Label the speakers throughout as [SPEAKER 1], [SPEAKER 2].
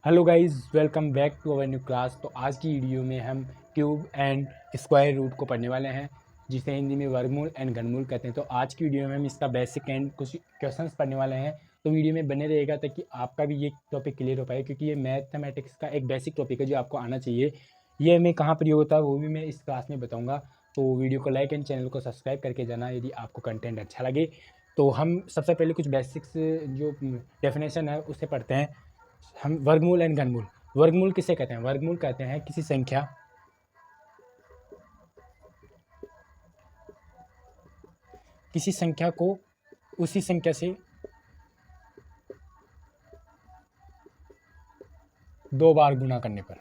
[SPEAKER 1] Hello guys, welcome back to our new class. तो आज की वीडियो में हम क्यूब एंड स्क्वायर रूट को पढ़ने वाले हैं, जिसे हिंदी में वर्गमूल एंड घनमूल कहते हैं। तो आज की वीडियो में हम इसका बेसिक एंड कुछ क्वेश्चंस पढ़ने वाले हैं। तो वीडियो में बने रहेगा ताकि आपका भी ये टॉपिक क्लियर हो पाए, क्योंकि ये मैथमेटिक्स का एक बेसिक टॉपिक है जो आपको आना चाहिए। ये हमें कहाँ प्रयोग होता है वो भी मैं इस क्लास में बताऊँगा। तो वीडियो को लाइक एंड चैनल को सब्सक्राइब करके जाना यदि आपको कंटेंट अच्छा लगे। तो हम सबसे पहले कुछ बेसिक्स जो डेफिनेशन है उसे पढ़ते हैं। हम वर्गमूल एंड घनमूल। वर्गमूल किसे कहते हैं? वर्गमूल कहते हैं किसी संख्या को उसी संख्या से दो बार गुणा करने पर,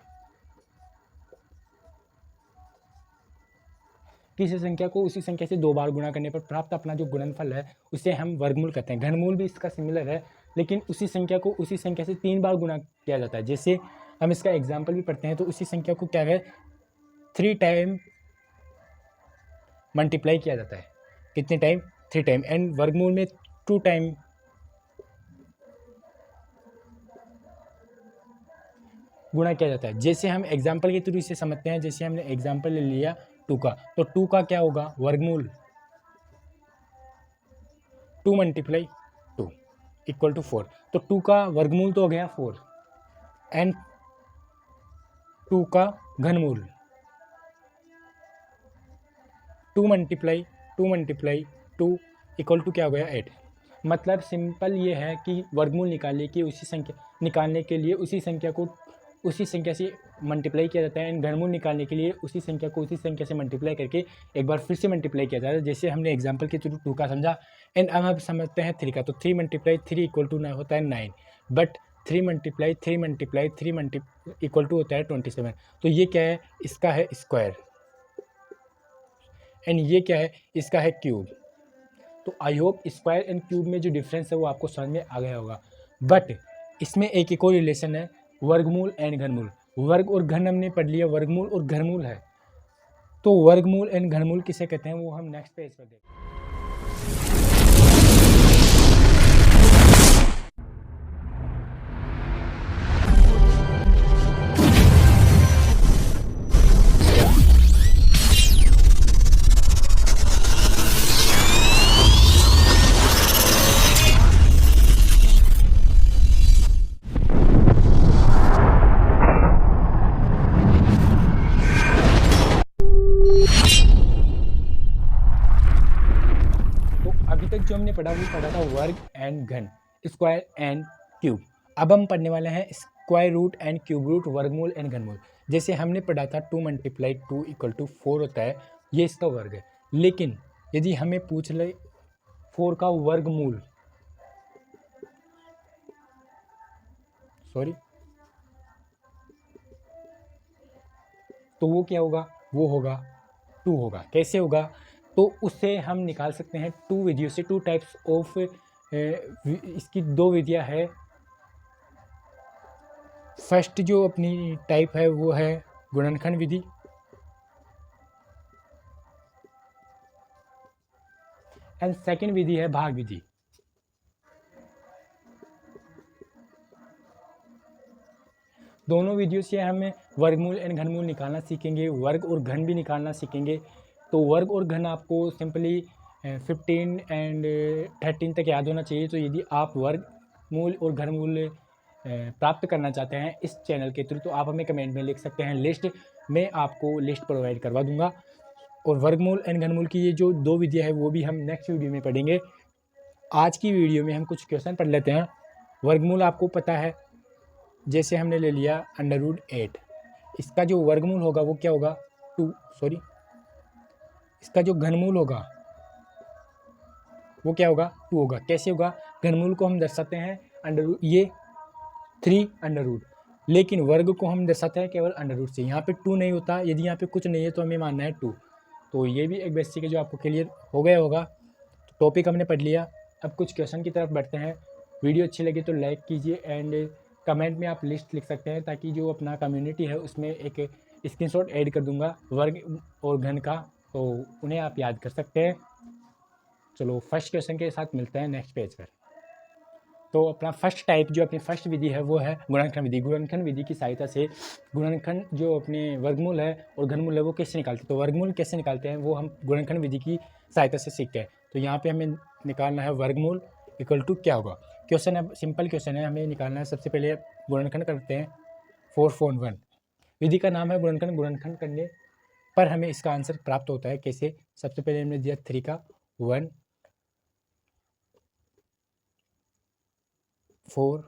[SPEAKER 1] किसी संख्या को उसी संख्या से दो बार गुणा करने पर प्राप्त अपना जो गुणनफल है उसे हम वर्गमूल कहते हैं। घनमूल भी इसका सिमिलर है, लेकिन उसी संख्या को उसी संख्या से 3 बार गुणा किया जाता है। जैसे हम इसका एग्जाम्पल भी पढ़ते हैं, तो उसी संख्या को क्या है 3 टाइम मल्टीप्लाई किया जाता है। कितने टाइम? 3 टाइम। एंड वर्गमूल में 2 टाइम गुणा किया जाता है। जैसे हम एग्जाम्पल के थ्रू इसे समझते हैं। जैसे हमने एग्जाम्पल ले लिया 2 का, तो 2 का क्या होगा वर्गमूल? 2 मल्टीप्लाई 2 इक्वल टू 4। तो 2 का वर्गमूल तो हो गया 4 एंड 2 का घनमूल 2 मल्टीप्लाई 2 इक्वल टू क्या हो गया 8। मतलब सिंपल ये है कि वर्गमूल निकालने के लिए उसी संख्या को उसी संख्या से मल्टीप्लाई किया जाता है। एंड घनमूल निकालने के लिए उसी संख्या को उसी संख्या से मल्टीप्लाई करके एक बार फिर से मल्टीप्लाई किया जाता है। जैसे हमने एग्जांपल के थ्रू 2 का समझा। एंड अब हम समझते हैं 3 का। तो 3 मल्टीप्लाई 3 इक्वल टू होता है 9, बट 3 मल्टीप्लाई 3 इक्वल टू होता है 27। तो ये क्या है? इसका है स्क्वायर। एंड ये क्या है? इसका है क्यूब। तो I hope square and cube में जो डिफरेंस है वो आपको समझ में आ गया होगा। बट इसमें एक और रिलेशन है, वर्गमूल एंड घनमूल। वर्ग और घन हमने पढ़ लिया, वर्गमूल और घनमूल है। तो वर्गमूल एंड घनमूल किसे कहते हैं वो हम नेक्स्ट पेज पर देखते हैं। जो हमने पढ़ा वो पढ़ा था वर्ग एंड घन, स्क्वायर एंड क्यूब। अब हम पढ़ने वाले हैं square root and cube root, वर्गमूल एंड घनमूल। जैसे हमने पढ़ा था 2 मल्टीप्लाई 2 इक्वल टू 4 होता है, ये इसका वर्ग है। लेकिन यदि हमें पूछ ले 4 का वर्गमूल, तो वो क्या होगा? वो होगा 2 होगा। कैसे होगा? तो उससे हम निकाल सकते हैं 2 विधियों से। 2 टाइप्स ऑफ इसकी 2 विधियाँ है। फर्स्ट जो अपनी टाइप है वो है गुणनखंड विधि, एंड सेकंड विधि है भाग विधि। दोनों विधियों से हम वर्गमूल एंड घनमूल निकालना सीखेंगे, वर्ग और घन भी निकालना सीखेंगे। तो वर्ग और घन आपको सिंपली 15 एंड 13 तक याद होना चाहिए। तो यदि आप वर्गमूल और घनमूल प्राप्त करना चाहते हैं इस चैनल के थ्रू, तो आप हमें कमेंट में लिख सकते हैं। लिस्ट में आपको लिस्ट प्रोवाइड करवा दूंगा। और वर्गमूल एंड घनमूल की ये जो 2 विधियाँ है वो भी हम नेक्स्ट वीडियो में पढ़ेंगे। आज की वीडियो में हम कुछ क्वेश्चन पढ़ लेते हैं। वर्गमूल आपको पता है, जैसे हमने ले लिया √8, इसका जो वर्गमूल होगा वो क्या होगा? इसका जो घनमूल होगा वो क्या होगा? 2 होगा। कैसे होगा? घनमूल को हम दर्शाते हैं ये 3 लेकिन वर्ग को हम दर्शाते हैं केवल √ से। यहाँ पे 2 नहीं होता। यदि यहाँ पे कुछ नहीं है तो हमें मानना है 2। तो ये भी एक बेसिक है जो आपको क्लियर हो गया होगा। तो टॉपिक हमने पढ़ लिया। अब कुछ क्वेश्चन की तरफ बढ़ते हैं। वीडियो अच्छी लगी तो लाइक कीजिए एंड कमेंट में आप लिस्ट लिख सकते हैं, ताकि जो अपना कम्युनिटी है उसमें एक स्क्रीनशॉट ऐड कर दूंगा वर्ग और घन का, तो उन्हें आप याद कर सकते हैं। चलो फर्स्ट क्वेश्चन के साथ मिलते हैं नेक्स्ट पेज पर। तो अपना फर्स्ट टाइप जो अपनी फर्स्ट विधि है वो है गुणनखंड विधि। गुणनखंड विधि की सहायता से गुणनखंड जो अपने वर्गमूल है और घनमूल है वो कैसे निकालते हैं, तो वर्गमूल कैसे निकालते हैं वो हम गुणनखंड विधि की सहायता से सीखते हैं। तो यहाँ पे हमें निकालना है वर्गमूल इक्वल टू क्या होगा। क्वेश्चन है, सिंपल क्वेश्चन है, हमें निकालना है। सबसे पहले गुणनखंड करते हैं 4/1। विधि का नाम है गुणनखंड। गुणनखंड करने पर हमें इसका आंसर प्राप्त होता है कैसे। सबसे पहले हमने दिया 3 का 1 4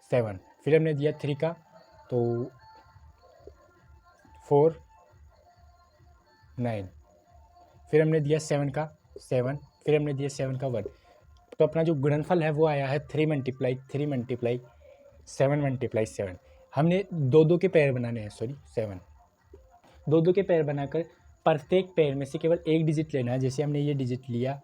[SPEAKER 1] 7, फिर हमने दिया 3 का तो 4 9, फिर हमने दिया 7 का 7, फिर हमने दिया 7 का 1। तो अपना जो गुणनफल है वो आया है 3 मल्टीप्लाई 7 मल्टीप्लाई 7। हमने दो दो के पैर बनाने हैं, सॉरी 7 दो दो के पैर बनाकर प्रत्येक पैर में से केवल एक डिजिट लेना है। जैसे हमने ये डिजिट लिया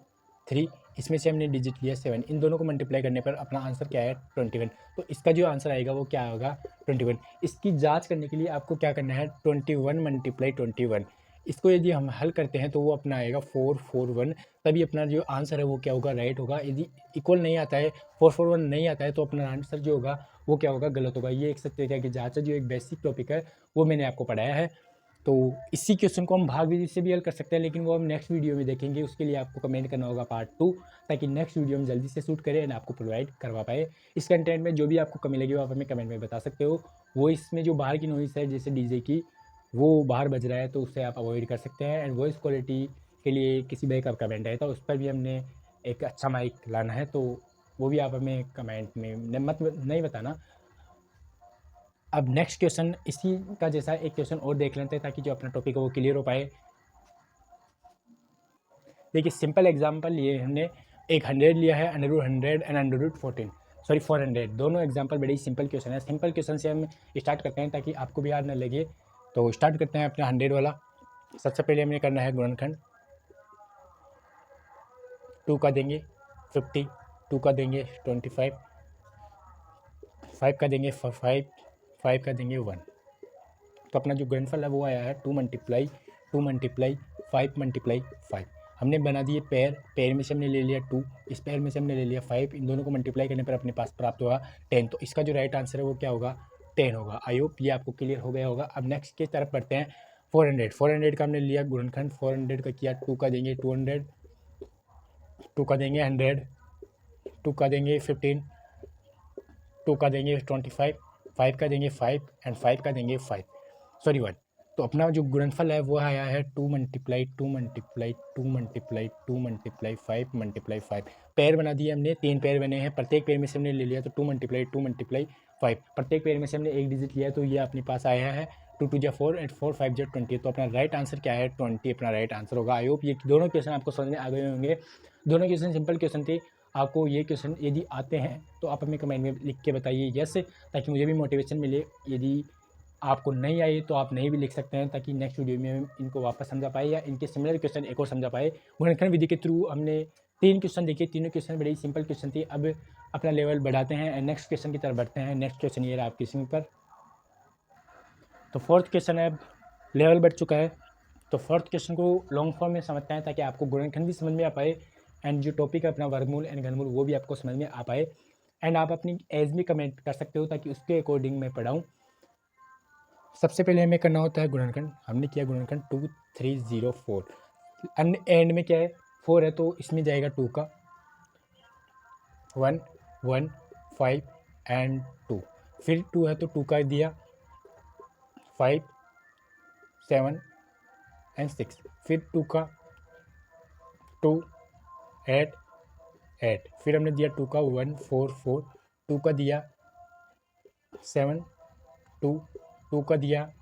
[SPEAKER 1] 3, इसमें से हमने डिजिट लिया 7, इन दोनों को मल्टीप्लाई करने पर अपना आंसर क्या है 21। तो इसका जो आंसर आएगा वो क्या होगा 21। इसकी जांच करने के लिए आपको क्या करना है 21 मल्टीप्लाई 21। इसको यदि हम हल करते हैं तो वो अपना आएगा 441, तभी अपना जो आंसर है वो क्या होगा राइट होगा। यदि इक्वल नहीं आता है 441 नहीं आता है तो अपना आंसर जो होगा वो क्या होगा गलत होगा। ये एक सत्य की जाँच है, जो एक बेसिक टॉपिक है वो मैंने आपको पढ़ाया है। तो इसी क्वेश्चन को हम भाग विधि से भी हल कर सकते हैं, लेकिन वो हम नेक्स्ट वीडियो में देखेंगे। उसके लिए आपको कमेंट करना होगा पार्ट 2, ताकि नेक्स्ट वीडियो हम जल्दी से शूट करें एंड आपको प्रोवाइड करवा पाए। इस कंटेंट में जो भी आपको कमी लगी वो आप हमें कमेंट में बता सकते हो। वो इसमें जो बाहर की नॉइस है जैसे डीजे की वो बाहर बज रहा है तो उससे आप अवॉइड कर सकते हैं। एंड वॉइस क्वालिटी के लिए किसी भाई का कमेंट आया था, उस पर भी हमने एक अच्छा माइक लाना है, तो वो भी आप हमें कमेंट में मत नहीं बताना। अब नेक्स्ट क्वेश्चन इसी का जैसा एक क्वेश्चन और देख लेते हैं ताकि जो अपना टॉपिक है वो क्लियर हो पाए। देखिए सिंपल एग्जांपल लिए हमने एक 100 लिया है, √100 एंड √14, सॉरी 400। दोनों एग्जांपल बड़े ही सिंपल क्वेश्चन है। सिंपल क्वेश्चन से हम स्टार्ट करते हैं ताकि आपको भी याद न लगे। तो स्टार्ट करते हैं अपना 100 वाला। सबसे पहले हमें करना है गुणनखंड। 2 का देंगे 50, 2 का देंगे 25, 5 का देंगे 5, 5 का देंगे 1। तो अपना जो गुणनफल है वो आया है 2 मल्टीप्लाई 5 मल्टीप्लाई 5। हमने बना दिए पैर में से हमने ले लिया 2, इस पैर में से हमने ले लिया 5, इन दोनों को मल्टीप्लाई करने पर अपने पास प्राप्त होगा 10। तो इसका जो राइट आंसर है वो क्या होगा 10 होगा। आई होप ये आपको क्लियर हो गया होगा। अब नेक्स्ट की तरफ बढ़ते हैं। 400 का हमने लिया गुणनखंड। 400 का किया, 2 का देंगे 200, 2 का देंगे 100, 2 का देंगे 15, 2 का देंगे 25, 5 का देंगे 5 एंड 5 का देंगे 5, सॉरी 1। तो अपना जो गुणनफल है वो आया है 2 मल्टीप्लाई 5 मल्टीप्लाई 5। पैर बना दिए हमने, 3 पैर बने हैं, प्रत्येक पैर में से हमने ले लिया तो 2 मल्टीप्लाई 5। प्रत्येक पैर में से हमने एक डिजिट लिया तो ये अपने पास आया है 2 2 4 एंड 4 5 20। तो अपना राइट आंसर क्या है 20 अपना राइट आंसर होगा। आई होप ये दोनों क्वेश्चन आपको समझ में आ गए होंगे। दोनों क्वेश्चन सिंपल क्वेश्चन थे। आपको ये क्वेश्चन यदि आते हैं तो आप हमें कमेंट में लिख के बताइए यस, ताकि मुझे भी मोटिवेशन मिले। यदि आपको नहीं आए तो आप नहीं भी लिख सकते हैं, ताकि नेक्स्ट वीडियो में हम इनको वापस समझा पाए या इनके सिमिलर क्वेश्चन एक और समझा पाए। गुणनखंड विधि के थ्रू हमने 3 क्वेश्चन देखे, तीनों क्वेश्चन बड़े ही सिंपल क्वेश्चन थे। अब अपना लेवल बढ़ाते हैं एंड नेक्स्ट क्वेश्चन की तरफ बढ़ते हैं। नेक्स्ट क्वेश्चन ये रहा आपकी स्क्रीन पर। तो फोर्थ क्वेश्चन है, अब लेवल बढ़ चुका है। तो फोर्थ क्वेश्चन को लॉन्ग फॉर्म में समझते हैं ताकि आपको गुणनखंड भी समझ में आ पाए एंड जो टॉपिक है अपना वर्गमूल एंड घनमूल वो भी आपको समझ में आ पाए। एंड आप अपनी एज भी कमेंट कर सकते हो ताकि उसके अकॉर्डिंग मैं पढ़ाऊँ। सबसे पहले हमें करना होता है गुणनखंड। हमने किया गुणनखंड 2 3 0 4। एंड में क्या है 4 है तो इसमें जाएगा 2 का 1 1 5 एंड 2। फिर 2 है तो 2 का दिया 5 7 एंड 6। फिर 2 का 2 8 8। फिर हमने दिया 2 का 1 4 4। 2 का दिया 7 2, 2 का दिया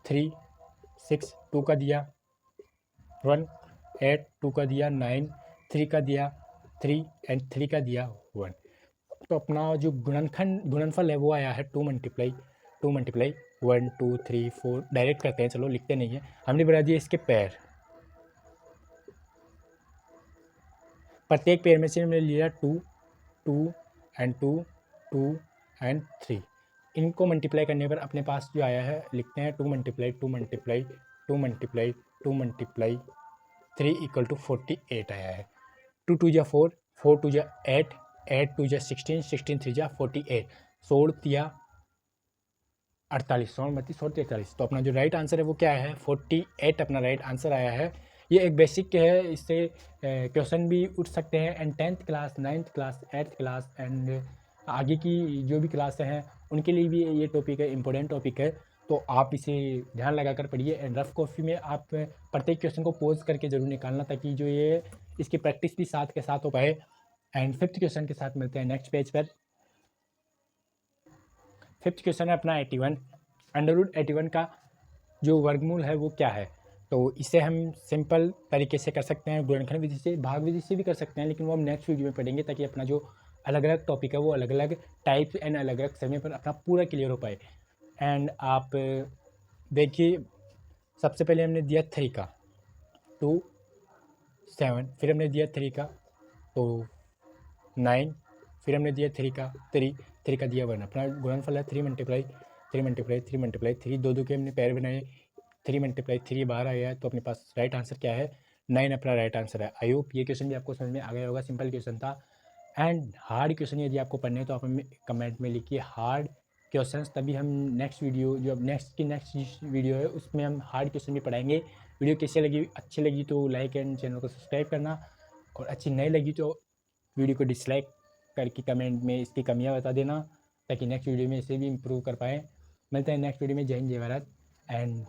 [SPEAKER 1] 3 6, 2 का दिया 1 8, 2 का दिया 9, 3 का दिया 3 एंड 3 का दिया 1। तो अपना जो गुणनफल है वो आया है 2 मल्टीप्लाई 1 2 3 4। डायरेक्ट करते हैं, चलो लिखते नहीं है। हमने बना दिया इसके पैर, प्रत्येक पैर में से हमने लिया 2 2 एंड 2 2 एंड 3। इनको मल्टीप्लाई करने पर अपने पास जो आया है लिखते हैं 2 मल्टीप्लाई 3 इक्वल टू 48 आया है। 2 2 जा 4, 4 2 जा 8, 8 2 जा 16, 16 3 जा 48, 16 तिया 48, 16 32 16 43। तो अपना जो राइट आंसर है वो क्या है, 48 अपना राइट आंसर आया है। ये एक बेसिक है, इससे क्वेश्चन भी उठ सकते हैं। And 10th class, 9th class, 8th class and आगे की जो भी क्लासें हैं उनके लिए भी ये टॉपिक है, इम्पोर्टेंट टॉपिक है। तो आप इसे ध्यान लगा कर पढ़िए। एंड रफ कॉपी में आप प्रत्येक क्वेश्चन को पोज करके ज़रूर निकालना, ताकि जो ये इसकी प्रैक्टिस भी साथ के साथ हो पाए। एंड 5th क्वेश्चन के साथ मिलते हैं नेक्स्ट पेज पर। 5th क्वेश्चन है अपना 81। √81 का जो वर्गमूल है वो क्या है। तो इसे हम सिंपल तरीके से कर सकते हैं, गुणनखंड विधि से, भाग विधि से भी कर सकते हैं, लेकिन वो हम नेक्स्ट वीडियो में पढ़ेंगे, ताकि अपना जो अलग अलग टॉपिक है वो अलग अलग टाइप्स एंड अलग अलग समय पर अपना पूरा क्लियर हो पाए। एंड आप देखिए, सबसे पहले हमने दिया 3 का 2 7, फिर हमने दिया 3 का तो 9, फिर हमने दिया 3 का 3 का दिया 1। अपना गुणनफल है 3 मल्टीप्लाई 3 मल्टीप्लाई 3 मल्टीप्लाई 3, दो दो के हमने पैर बनाए, 3 मल्टीप्लाई 3 बाहर आया है। तो अपने पास राइट आंसर क्या है, 9 अपना राइट आंसर है। आई होप ये क्वेश्चन भी आपको समझ में आ गया होगा, सिंपल क्वेश्चन था। एंड हार्ड क्वेश्चन यदि आपको पढ़ने हैं तो आप हमें कमेंट में लिखिए हार्ड क्वेश्चंस, तभी हम नेक्स्ट वीडियो, जो अब नेक्स्ट वीडियो है उसमें हम हार्ड क्वेश्चन भी पढ़ाएंगे। वीडियो कैसे लगी, अच्छी लगी तो लाइक एंड चैनल को सब्सक्राइब करना, और अच्छी नहीं लगी तो वीडियो को डिसलाइक करके कमेंट में इसकी कमियां बता देना, ताकि नेक्स्ट वीडियो में इसे भी इम्प्रूव कर पाएँ। मिलते हैं नेक्स्ट वीडियो में। जय हिंद, जय भारत एंड